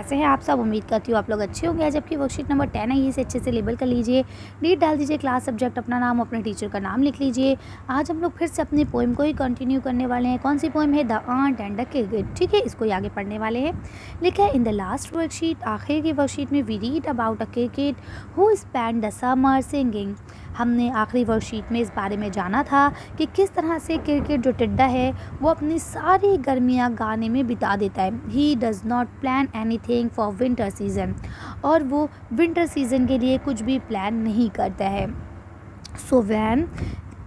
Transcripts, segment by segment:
कैसे हैं आप सब। उम्मीद करती हूँ आप लोग अच्छे होंगे। जबकि वर्कशीट नंबर 10 है, ये इसे अच्छे से लेबल कर लीजिए, डेट डाल दीजिए, क्लास सब्जेक्ट अपना नाम, अपने टीचर का नाम लिख लीजिए। आज हम लोग फिर से अपनी पोएम को ही कंटिन्यू करने वाले हैं। कौन सी पोएम है? The ant and the cricket. ठीक है, इसको ही आगे पढ़ने वाले हैं। लिखा है इन द लास्ट वर्कशीट, आखिर की वर्कशीट में we read about a cricket who spend the summer singing. हमने आखिरी वर्कशीट में इस बारे में जाना था कि किस तरह से क्रिकेट जो टिड्डा है वो अपनी सारी गर्मियाँ गाने में बिता देता है। He does not plan anything for winter season, और वो विंटर सीज़न के लिए कुछ भी प्लान नहीं करता है। सो वैन,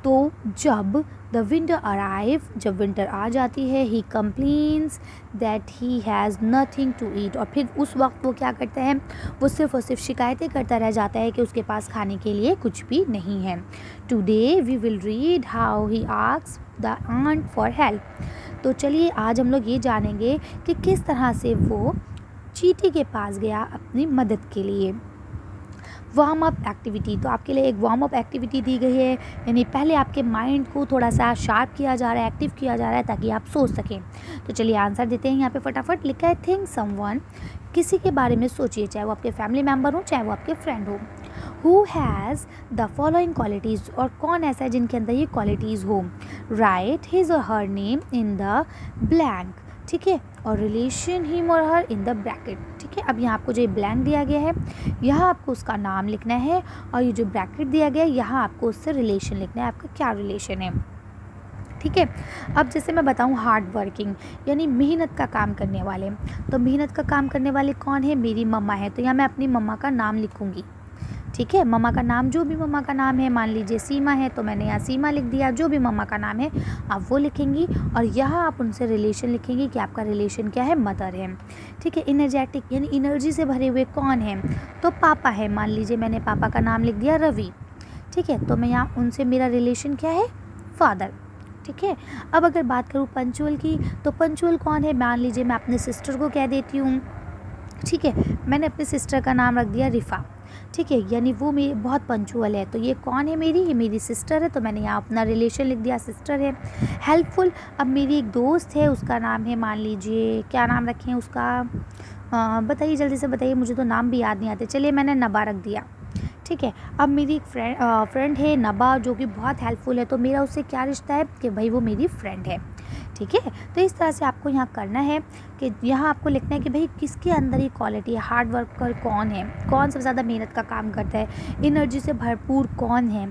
तो जब द विंटर अराइव, जब विंटर आ जाती है, he complains that he has nothing to eat, और फिर उस वक्त वो क्या करता है, वो सिर्फ़ और सिर्फ शिकायतें करता रह जाता है कि उसके पास खाने के लिए कुछ भी नहीं है। Today we will read how he asked the ant for help. तो चलिए आज हम लोग ये जानेंगे कि किस तरह से वो चींटी के पास गया अपनी मदद के लिए। वार्म अप एक्टिविटी, तो आपके लिए एक वार्म अप एक्टिविटी दी गई है, यानी पहले आपके माइंड को थोड़ा सा शार्प किया जा रहा है, एक्टिव किया जा रहा है, ताकि आप सोच सकें। तो चलिए आंसर देते हैं यहाँ पे फटाफट। लिखा है थिंक समवन, किसी के बारे में सोचिए, चाहे वो आपके फैमिली मेम्बर हो, चाहे वो आपके फ्रेंड हो। Who has the following qualities, और कौन ऐसा है जिनके अंदर ये क्वालिटीज़ हो। राइट हिज और her name in the blank, ठीक है, और रिलेशन हिम और हर इन द ब्रैकेट। ठीक है, अब यहाँ आपको जो ये ब्लैंक दिया गया है, यहाँ आपको उसका नाम लिखना है, और ये जो ब्रैकेट दिया गया है, यहाँ आपको उससे रिलेशन लिखना है, आपका क्या रिलेशन है। ठीक है, अब जैसे मैं बताऊँ हार्ड वर्किंग, यानी मेहनत का काम करने वाले, तो मेहनत का काम करने वाले कौन है? मेरी मम्मा है। तो यहाँ मैं अपनी मम्मा का नाम लिखूँगी। ठीक है, मम्मा का नाम, जो भी मम्मा का नाम है, मान लीजिए सीमा है तो मैंने यहाँ सीमा लिख दिया। जो भी मम्मा का नाम है आप वो लिखेंगी, और यहाँ आप उनसे रिलेशन लिखेंगी कि आपका रिलेशन क्या है, मदर है। ठीक है, इनर्जेटिक यानी एनर्जी से भरे हुए कौन है? तो पापा है। मान लीजिए मैंने पापा का नाम लिख दिया रवि। ठीक है, तो मैं यहाँ उनसे मेरा रिलेशन क्या है, फादर। ठीक है, अब अगर बात करूँ पंचुअल की, तो पंचुअल कौन है? मान लीजिए मैं अपने सिस्टर को कह देती हूँ। ठीक है, मैंने अपने सिस्टर का नाम रख दिया रिफ़ा। ठीक है, यानी वो मेरी बहुत पंचुअल है। तो ये कौन है मेरी? ये मेरी सिस्टर है, तो मैंने यहाँ अपना रिलेशन लिख दिया, सिस्टर है। हेल्पफुल, अब मेरी एक दोस्त है, उसका नाम है, मान लीजिए क्या नाम रखें उसका, बताइए जल्दी से बताइए, मुझे तो नाम भी याद नहीं आते। चलिए मैंने नबा रख दिया। ठीक है, अब मेरी एक फ्रेंड है नबा, जो कि बहुत हेल्पफुल है, तो मेरा उससे क्या रिश्ता है कि भाई वो मेरी फ्रेंड है। ठीक है, तो इस तरह से आपको यहाँ करना है कि यहाँ आपको लिखना है कि भाई किसके अंदर ये क्वालिटी है। हार्ड वर्कर कौन है, कौन सबसे ज़्यादा मेहनत का काम करता है, एनर्जी से भरपूर कौन है,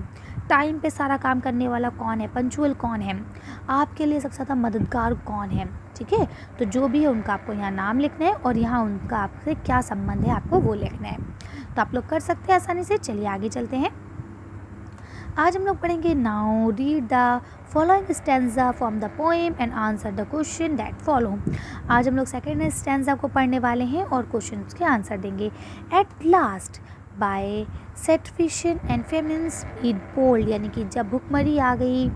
टाइम पे सारा काम करने वाला कौन है, पंचुअल कौन है, आपके लिए सबसे ज़्यादा मददगार कौन है। ठीक है, तो जो भी है उनका आपको यहाँ नाम लिखना है, और यहाँ उनका आपसे क्या संबंध है आपको वो लिखना है। तो आप लोग कर सकते हैं आसानी से। चलिए आगे चलते हैं। आज हम लोग पढ़ेंगे now read the following stanza from the poem and answer the question that follow. आज हम लोग सेकेंड स्टैंजा को पढ़ने वाले हैं और क्वेश्चन के आंसर देंगे। एट लास्ट बाय सेटफिशन एंड फेमिन्स ईट बोल्ड, यानी कि जब भुखमरी आ गई,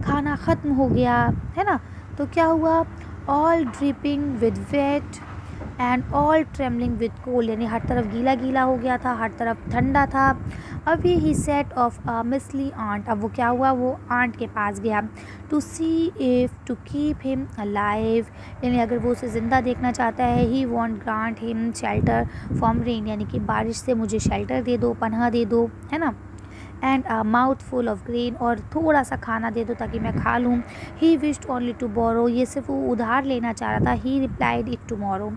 खाना ख़त्म हो गया है ना, तो क्या हुआ? All dripping with weight and all trembling with cold, यानी हर तरफ गीला गीला हो गया था, हर तरफ ठंडा था। अभी he set off a miserly ant, अब वो क्या हुआ, वो आंट के पास गया। To see if to keep him alive, यानी अगर वो उसे ज़िंदा देखना चाहता है। He won't grant him shelter from rain, यानी कि बारिश से मुझे शेल्टर दे दो, पनाह दे दो, है ना। And a mouth full of grain, और थोड़ा सा खाना दे दो ताकि मैं खा लूँ। He wished only to borrow, ये सिर्फ वो उधार लेना चाह रहा था। He replied it tomorrow.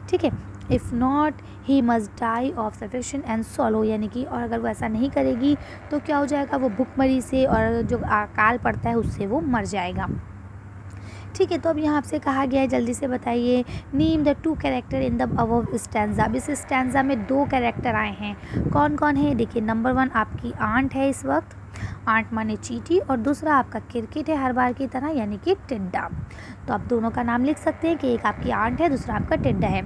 ठीक है, if not he must die of suffocation and sorrow, यानी कि और अगर वो ऐसा नहीं करेगी तो क्या हो जाएगा, वो भुखमरी से और जो अकाल पड़ता है उससे वो मर जाएगा। ठीक है, तो अब यहाँ आपसे कहा गया है, जल्दी से बताइए, name the two character in the above stanza. अब इस स्टैंजा में दो कैरेक्टर आए हैं, कौन कौन है? देखिए, नंबर 1 आपकी आंट है इस वक्त, आंट माने चींटी, और दूसरा आपका क्रिकेट है हर बार की तरह, यानी कि टिड्डा। तो आप दोनों का नाम लिख सकते हैं कि एक आपकी आंट है, दूसरा आपका टिड्डा है।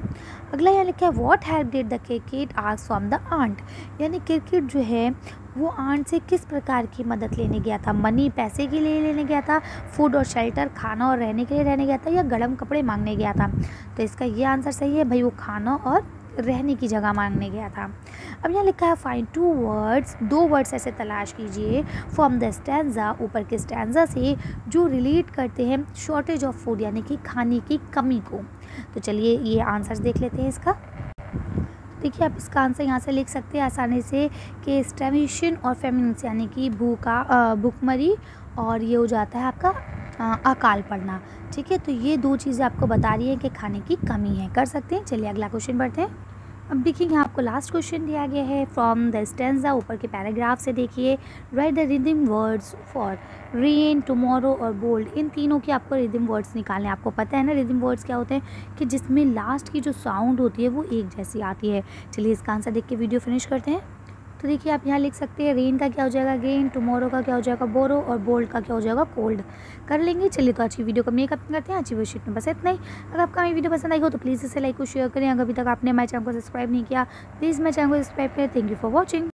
अगला यहाँ लिखा है what help did the cricket ask from the ant, यानी क्रिकेट जो है वो आंट से किस प्रकार की मदद लेने गया था। मनी, पैसे के लिए लेने गया था, फूड और शेल्टर, खाना और रहने के लिए रहने गया था, या गर्म कपड़े मांगने गया था। तो इसका ये आंसर सही है भाई, वो खाना और रहने की जगह मांगने गया था। अब यहाँ लिखा है फाइंड 2 वर्ड्स, 2 वर्ड्स ऐसे तलाश कीजिए फ्रॉम द स्टैंजा, ऊपर के स्टैंजा से, जो रिलेट करते हैं शॉर्टेज ऑफ फूड, यानी कि खाने की कमी को। तो चलिए ये आंसर्स देख लेते हैं इसका। देखिए आप इसका आंसर यहाँ से लिख सकते हैं आसानी से कि स्टार्वेशन और फेमिनिन्स यानी कि भूखमरी और ये हो जाता है आपका अकाल पड़ना। ठीक है, तो ये 2 चीज़ें आपको बता रही है कि खाने की कमी है। कर सकते हैं। चलिए अगला क्वेश्चन बढ़ते हैं। अब देखिए यहाँ आपको लास्ट क्वेश्चन दिया गया है फ्रॉम द स्टैंजा, ऊपर के पैराग्राफ से देखिए। Right the rhythm words for rain, tomorrow और बोल्ड। इन तीनों के आपको रिदम वर्ड्स निकालने। आपको पता है ना रिदम वर्ड्स क्या होते हैं कि जिसमें लास्ट की जो साउंड होती है वो एक जैसी आती है। चलिए इसका आंसर देख के वीडियो फिनिश करते हैं। तो देखिए आप यहाँ लिख सकते हैं रेन का क्या हो जाएगा गेन, टुमारो का क्या हो जाएगा बोरो और बोल्ड का क्या हो जाएगा कोल्ड। कर लेंगे। चलिए तो अच्छी वीडियो को मेकअप करते हैं। अच्छी वर्कशीट में बस इतना ही। अगर आपका मेरी वीडियो पसंद आई हो तो प्लीज़ इसे लाइक और शेयर करें। अगर अभी तक आपने हमारे चैनल को सब्सक्राइब नहीं किया प्लीज़ मेरे चैनल को सब्सक्राइब करें। Thank you for watching.